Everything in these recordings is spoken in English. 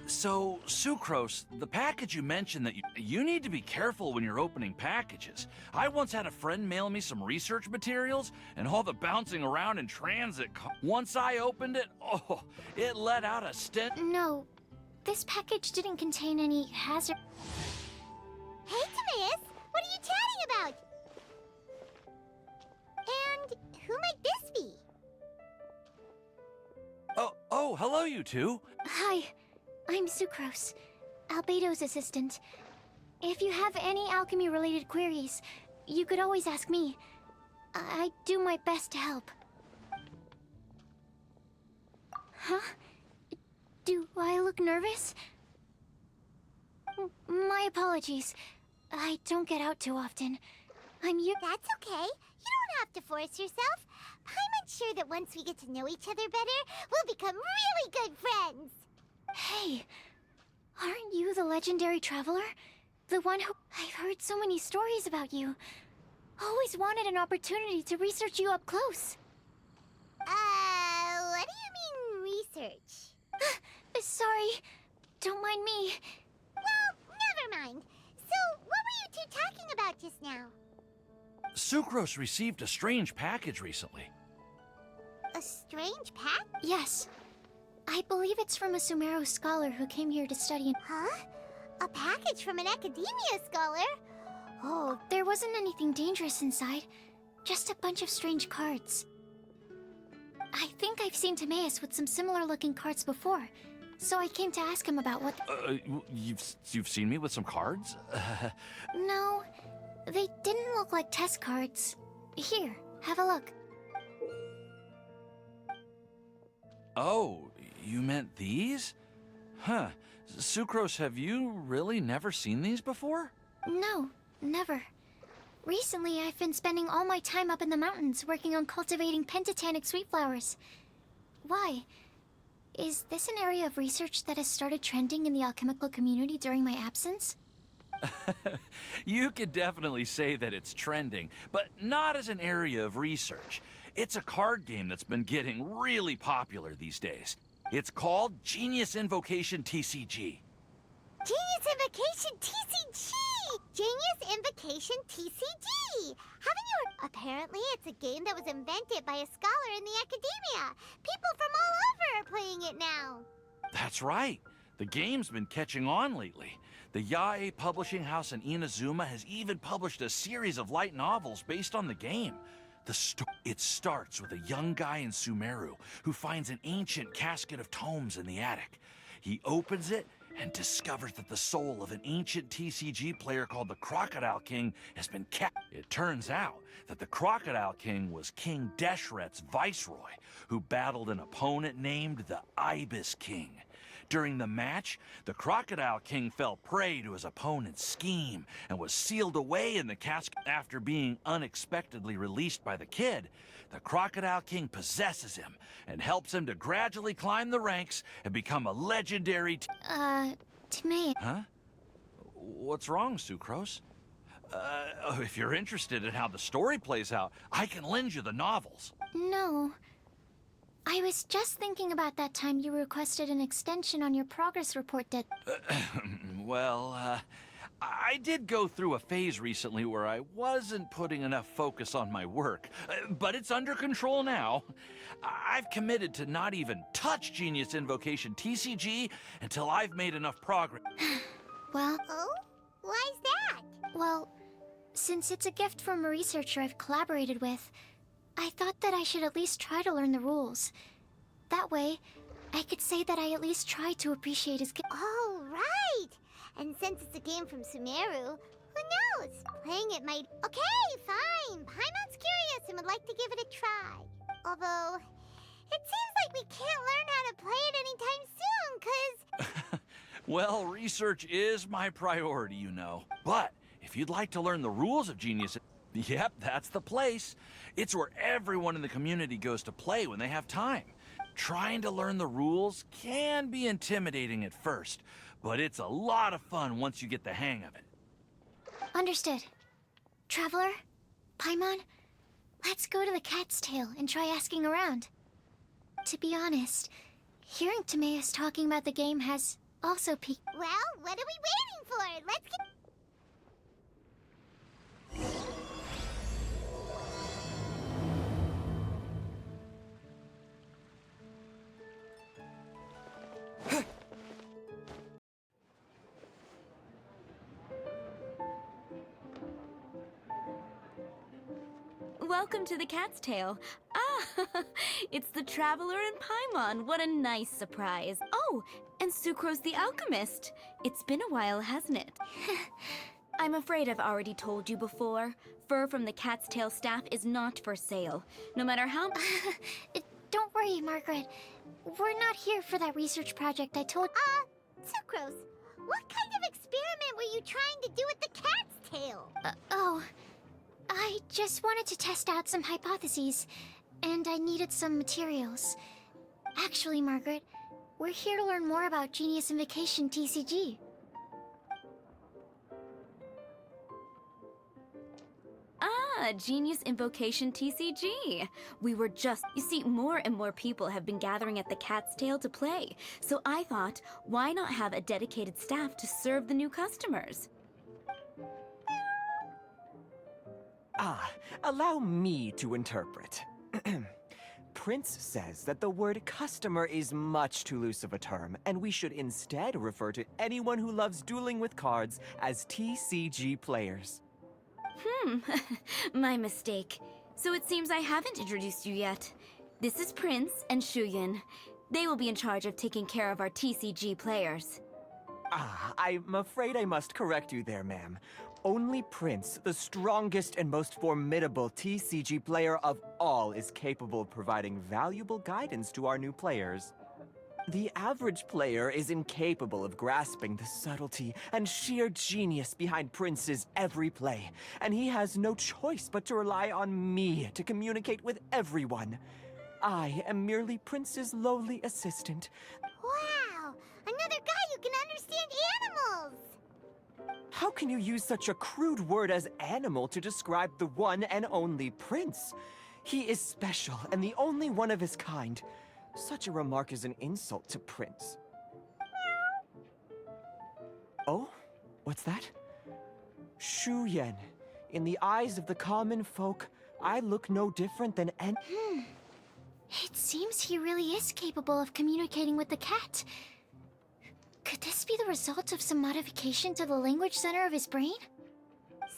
So, Sucrose, the package you mentioned that you need to be careful when you're opening packages. I once had a friend mail me some research materials, and all the bouncing around in transit. Once I opened it, oh, it let out a stench. No, this package didn't contain any hazard. Hey, Timaeus! What are you chatting about? And who might this be? Oh, hello, you two. Hi, I'm Sucrose, Albedo's assistant. If you have any alchemy-related queries, you could always ask me. I do my best to help. Huh? Do I look nervous? My apologies. I don't get out too often. That's okay. You don't have to force yourself. I'm sure that once we get to know each other better, we'll become really good friends. Hey, aren't you the legendary traveler? The one who... I've heard so many stories about you. Always wanted an opportunity to research you up close. What do you mean, research? Sorry. Don't mind me. Well, never mind. So, what were you two talking about just now? Sucrose received a strange package recently. A strange pack? Yes. I believe it's from a Sumeru scholar who came here to study. Huh? A package from an academia scholar? Oh, there wasn't anything dangerous inside. Just a bunch of strange cards. I think I've seen Timaeus with some similar-looking cards before, so I came to ask him about what... You've seen me with some cards? No, they didn't look like test cards. Here, have a look. Oh, you meant these? Huh. Sucrose, have you really never seen these before? No, never. Recently, I've been spending all my time up in the mountains working on cultivating pentatonic sweet flowers. Why? Is this an area of research that has started trending in the alchemical community during my absence? You could definitely say that it's trending, but not as an area of research. It's a card game that's been getting really popular these days. It's called Genius Invocation TCG. Genius Invocation TCG! Genius Invocation TCG! Haven't you heard? Apparently, it's a game that was invented by a scholar in the academia. People from all over are playing it now. That's right. The game's been catching on lately. The Yae publishing house in Inazuma has even published a series of light novels based on the game. It starts with a young guy in Sumeru who finds an ancient casket of tomes in the attic. He opens it and discovers that the soul of an ancient TCG player called the Crocodile King has been kept. It turns out that the Crocodile King was King Deshret's viceroy, who battled an opponent named the Ibis King. During the match, the Crocodile King fell prey to his opponent's scheme and was sealed away in the casket. After being unexpectedly released by the kid, the Crocodile King possesses him and helps him to gradually climb the ranks and become a legendary Timaeus. Huh? What's wrong, Sucrose? If you're interested in how the story plays out, I can lend you the novels. No. I was just thinking about that time you requested an extension on your progress report Well, I did go through a phase recently where I wasn't putting enough focus on my work, but it's under control now. I've committed to not even touch Genius Invocation TCG until I've made enough progress. Well... Oh? Why's that? Well, since it's a gift from a researcher I've collaborated with, I thought that I should at least try to learn the rules. That way, I could say that I at least tried to appreciate his gift. Oh, right! And since it's a game from Sumeru, who knows? Playing it might... Okay, fine. Paimon's curious and would like to give it a try. Although, it seems like we can't learn how to play it anytime soon, 'cause... Well, research is my priority, you know. But if you'd like to learn the rules of Genius... Yep, that's the place. It's where everyone in the community goes to play when they have time. Trying to learn the rules can be intimidating at first, but it's a lot of fun once you get the hang of it. Understood. Traveler, Paimon, let's go to the Cat's Tail and try asking around. To be honest, hearing Timaeus talking about the game has also piqued. Well, what are we waiting for? Let's get... Welcome to the Cat's Tail. Ah, it's the Traveler and Paimon. What a nice surprise. Oh, and Sucrose the Alchemist. It's been a while, hasn't it? I'm afraid I've already told you before. Fur from the Cat's Tail staff is not for sale. No matter how... Don't worry, Margaret. We're not here for that research project I told. Sucrose, what kind of experiment were you trying to do with the cat's tail? I just wanted to test out some hypotheses, and I needed some materials. Actually, Margaret, we're here to learn more about Genius Invocation TCG. Ah, Genius Invocation TCG. We were just... You see, more and more people have been gathering at the Cat's Tail to play. So I thought, why not have a dedicated staff to serve the new customers? Allow me to interpret. Prince says that the word customer is much too loose of a term, and we should instead refer to anyone who loves dueling with cards as TCG players. My mistake. So it seems I haven't introduced you yet. This is Prince and Shuyan. They will be in charge of taking care of our TCG players. I'm afraid I must correct you there, ma'am. Only Prince, the strongest and most formidable TCG player of all, is capable of providing valuable guidance to our new players. The average player is incapable of grasping the subtlety and sheer genius behind Prince's every play, and he has no choice but to rely on me to communicate with everyone. I am merely Prince's lowly assistant. Wow, another guy who can understand animals! How can you use such a crude word as animal to describe the one and only Prince? He is special and the only one of his kind. Such a remark is an insult to Prince. Oh? What's that? Shuyan. In the eyes of the common folk, I look no different than It seems he really is capable of communicating with the cat. Could this be the result of some modification to the language center of his brain?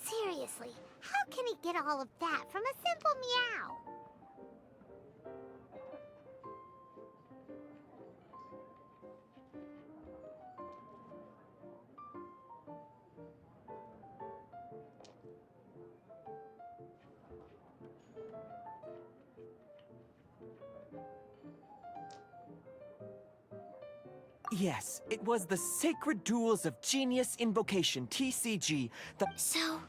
Seriously, how can he get all of that from a simple meow? Yes, it was the Sacred Duels of Genius Invocation, TCG, So,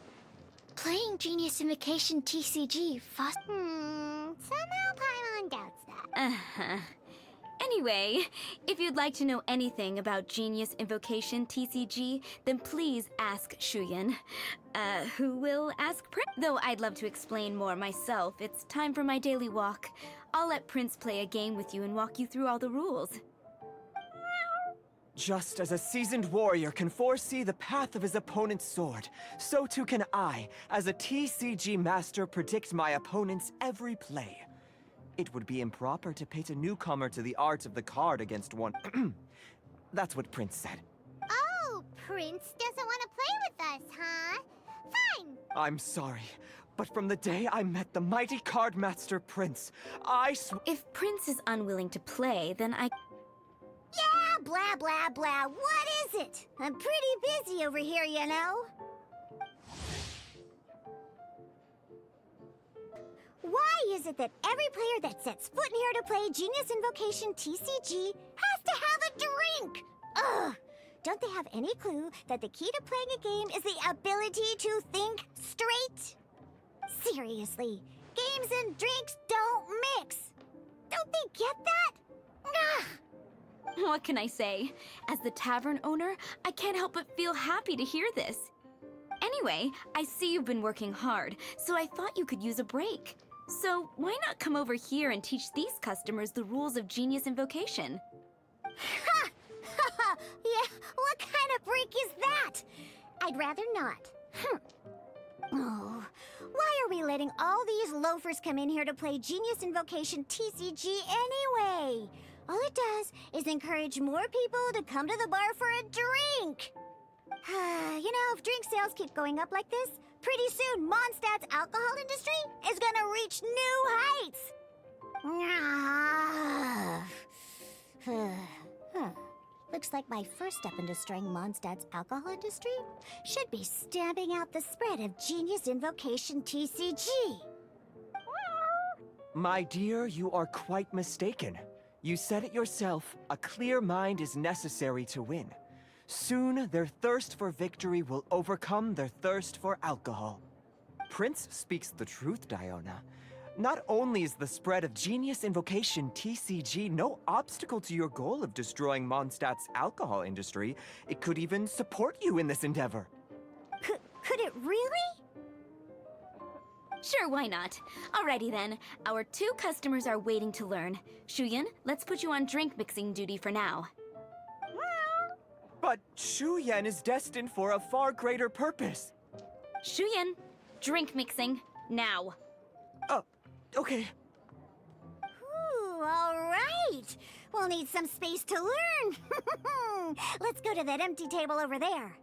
playing Genius Invocation TCG Somehow Paimon doubts that. Anyway, if you'd like to know anything about Genius Invocation TCG, then please ask Shuyan. Who will ask Prince? Though I'd love to explain more myself, it's time for my daily walk. I'll let Prince play a game with you and walk you through all the rules. Just as a seasoned warrior can foresee the path of his opponent's sword, so too can I, as a TCG master, predict my opponent's every play. It would be improper to pit a newcomer to the art of the card against one. That's what Prince said. Oh, Prince doesn't want to play with us, huh? Fine. I'm sorry, but from the day I met the mighty card master Prince, I If Prince is unwilling to play, then Yeah, blah, blah, blah. What is it? I'm pretty busy over here, you know. Why is it that every player that sets foot in here to play Genius Invocation TCG has to have a drink? Ugh! Don't they have any clue that the key to playing a game is the ability to think straight? Seriously, games and drinks don't mix. Don't they get that? Ugh! what can I say? As the tavern owner, I can't help but feel happy to hear this. Anyway, I see you've been working hard, so I thought you could use a break. So why not come over here and teach these customers the rules of Genius Invocation? Ha! Yeah, what kind of break is that? I'd rather not. Oh, why are we letting all these loafers come in here to play Genius Invocation TCG anyway? All it does is encourage more people to come to the bar for a drink. You know, if drink sales keep going up like this, pretty soon Mondstadt's alcohol industry is gonna reach new heights. Looks like my first step in destroying Mondstadt's alcohol industry should be stamping out the spread of Genius Invocation TCG. My dear, you are quite mistaken. You said it yourself, a clear mind is necessary to win. Soon, their thirst for victory will overcome their thirst for alcohol. Prince speaks the truth, Diona. Not only is the spread of Genius Invocation TCG no obstacle to your goal of destroying Mondstadt's alcohol industry, it could even support you in this endeavor. Could it really? Sure, why not? Alrighty then. Our 2 customers are waiting to learn. Shuyan, let's put you on drink mixing duty for now. But Shuyan is destined for a far greater purpose. Shuyan, drink mixing, now. Okay. Ooh, all right. We'll need some space to learn. Let's go to that empty table over there.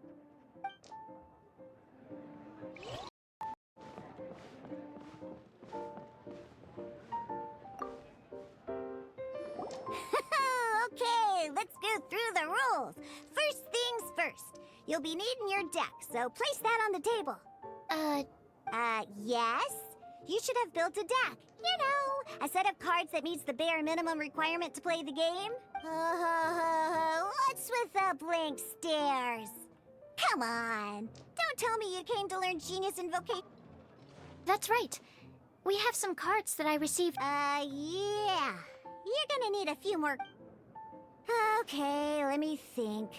Okay, let's go through the rules. First things first. You'll be needing your deck, so place that on the table. Yes? You should have built a deck. You know, a set of cards that meets the bare minimum requirement to play the game. What's with the blank stares? Come on. Don't tell me you came to learn Genius Invocation. That's right. We have some cards that I received. Yeah. You're gonna need a few more... Okay, let me think.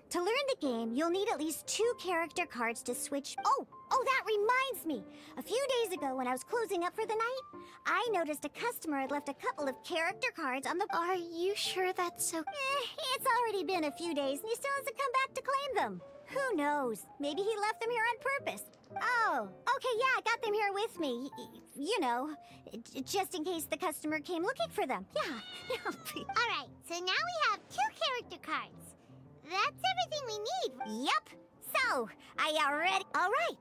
To learn the game, you'll need at least 2 character cards to switch... Oh, that reminds me! A few days ago, when I was closing up for the night, I noticed a customer had left a couple of character cards on the... Are you sure that's so... It's already been a few days, and he still hasn't come back to claim them. Who knows? Maybe he left them here on purpose. Oh, okay, yeah, I got them here with me. You know, just in case the customer came looking for them. Yeah. Alright, so now we have 2 character cards. That's everything we need. Yep. So, are you ready? All right.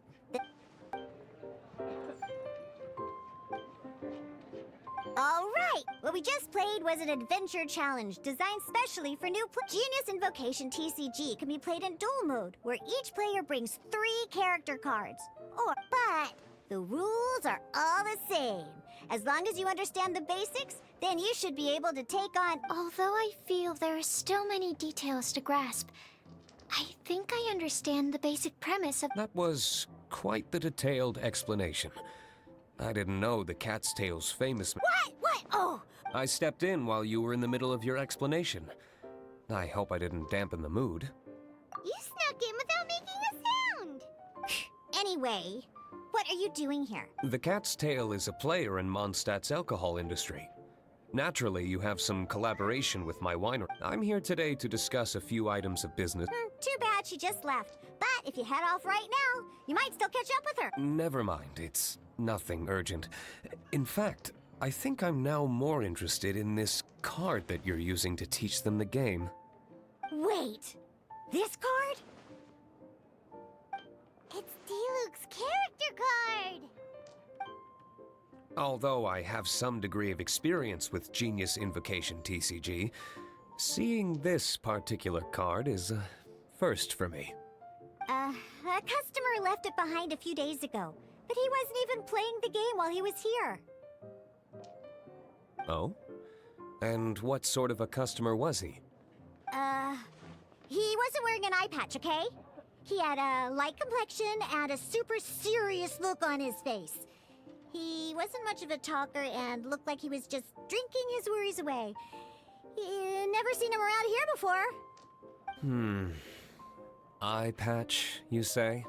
All right. What we just played was an adventure challenge designed specially for new Genius Invocation TCG can be played in duel mode, where each player brings 3 character cards. But the rules are all the same. As long as you understand the basics, then you should be able to take on... Although I feel there are still many details to grasp, I think I understand the basic premise of... That was quite the detailed explanation. I didn't know the cat's tail's famous... What? Oh! I stepped in while you were in the middle of your explanation. I hope I didn't dampen the mood. You snuck in without making a sound! Anyway, what are you doing here? The cat's tail is a player in Mondstadt's alcohol industry. Naturally, you have some collaboration with my winery. I'm here today to discuss a few items of business. Too bad she just left. But if you head off right now, you might still catch up with her. Never mind, it's nothing urgent. In fact, I think I'm now more interested in this card that you're using to teach them the game. Wait, this card? It's Diluc's character card! Although I have some degree of experience with Genius Invocation TCG, seeing this particular card is a first for me. A customer left it behind a few days ago, but he wasn't even playing the game while he was here. Oh? And what sort of a customer was he? He wasn't wearing an eye patch, okay? He had a light complexion and a super serious look on his face. He wasn't much of a talker and looked like he was just drinking his worries away. Never seen him around here before. Eye patch, you say?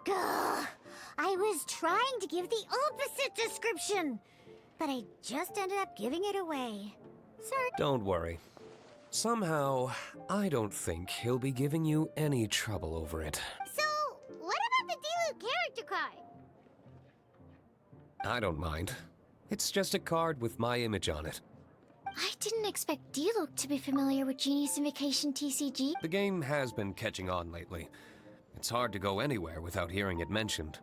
Gah! I was trying to give the opposite description, but I just ended up giving it away. Sorry. Don't worry. Somehow, I don't think he'll be giving you any trouble over it. So, what about the Diluc character card? I don't mind. It's just a card with my image on it. I didn't expect Diluc to be familiar with Genius Invocation TCG. The game has been catching on lately. It's hard to go anywhere without hearing it mentioned.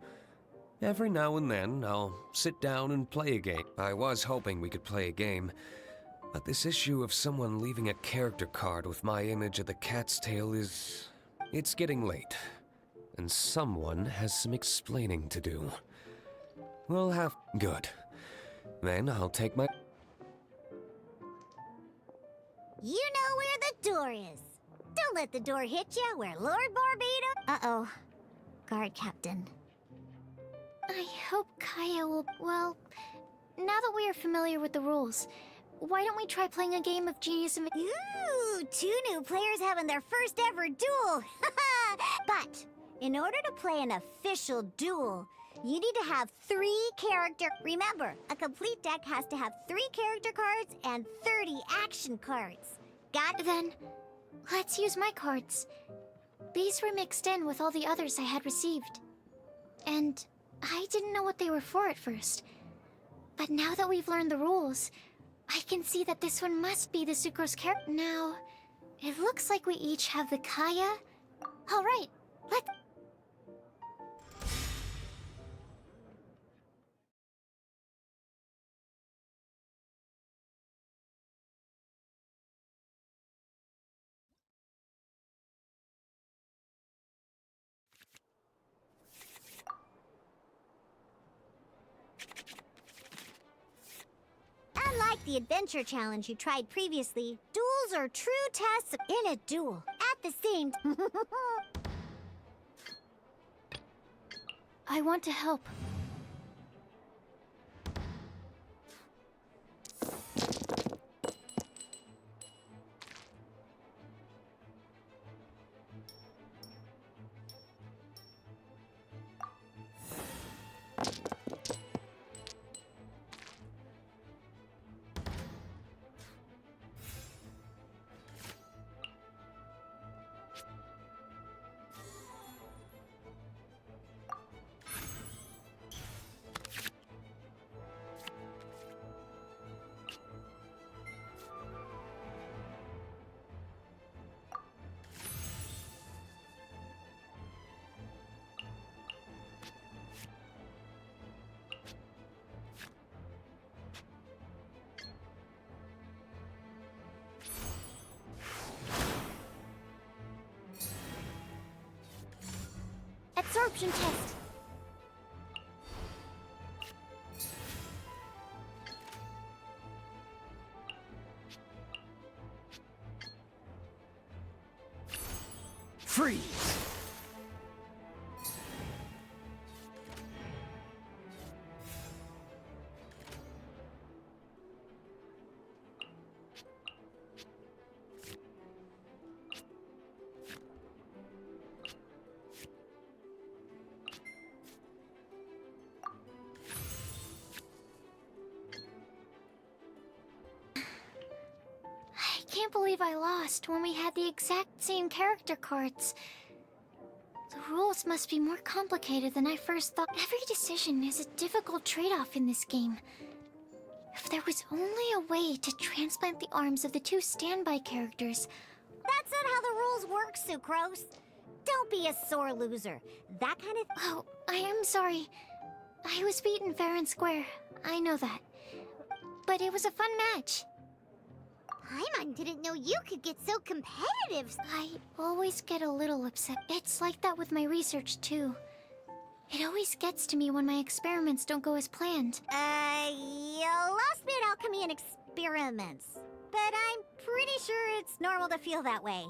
Every now and then, I'll sit down and play a game. I was hoping we could play a game, but this issue of someone leaving a character card with my image of the cat's tail is... It's getting late, and someone has some explaining to do. We'll have... Good. Then I'll take my... You know where the door is. Don't let the door hit you where Lord Barbados... Uh-oh. Guard Captain. I hope Kaya will, well, now that we are familiar with the rules, why don't we try playing a game of Genius Invocation? Ooh, 2 new players having their first ever duel. But in order to play an official duel, you need to have 3 character... Remember, a complete deck has to have 3 character cards and 30 action cards. Got it? Then, let's use my cards. These were mixed in with all the others I had received. And I didn't know what they were for at first. But now that we've learned the rules, I can see that this one must be the Sucrose character. Now, it looks like we each have the Kaya. All right, let's... Unlike the adventure challenge you tried previously, duels are true tests in a duel. At the same I want to help. Absorption test. Freeze! I can't believe I lost when we had the exact same character cards. The rules must be more complicated than I first thought. Every decision is a difficult trade-off in this game. If there was only a way to transplant the arms of the 2 standby characters... That's not how the rules work, Sucrose. Don't be a sore loser. That kind of... Oh, I am sorry. I was beaten fair and square. I know that. But it was a fun match. Paimon didn't know you could get so competitive. I always get a little upset. It's like that with my research, too. It always gets to me when my experiments don't go as planned. You lost me at alchemy and experiments. But I'm pretty sure it's normal to feel that way.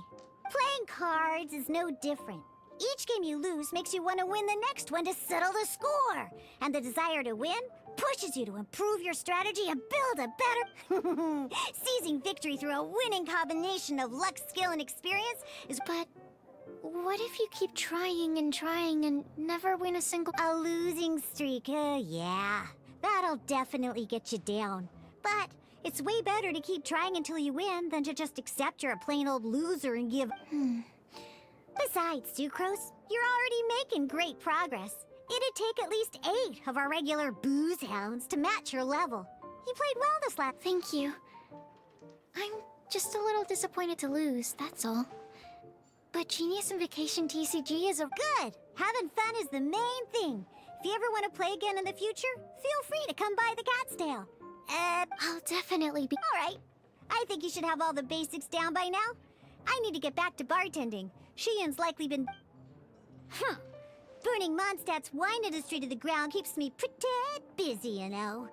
Playing cards is no different. Each game you lose makes you want to win the next one to settle the score. And the desire to win pushes you to improve your strategy and build a better... Seizing victory through a winning combination of luck, skill, and experience is... But what if you keep trying and never win a single... A losing streak, yeah. That'll definitely get you down. But it's way better to keep trying until you win than to just accept you're a plain old loser and give... Besides, Sucrose, you're already making great progress. It'd take at least 8 of our regular booze hounds to match your level. You played well this last... Thank you. I'm just a little disappointed to lose, that's all. But Genius and Vacation TCG is a... Good! Having fun is the main thing. If you ever want to play again in the future, feel free to come by the Cat's Tail. I'll definitely be... Alright. I think you should have all the basics down by now. I need to get back to bartending. Sheehan's likely been... Burning Mondstadt's wine industry to the ground keeps me pretty busy, you know.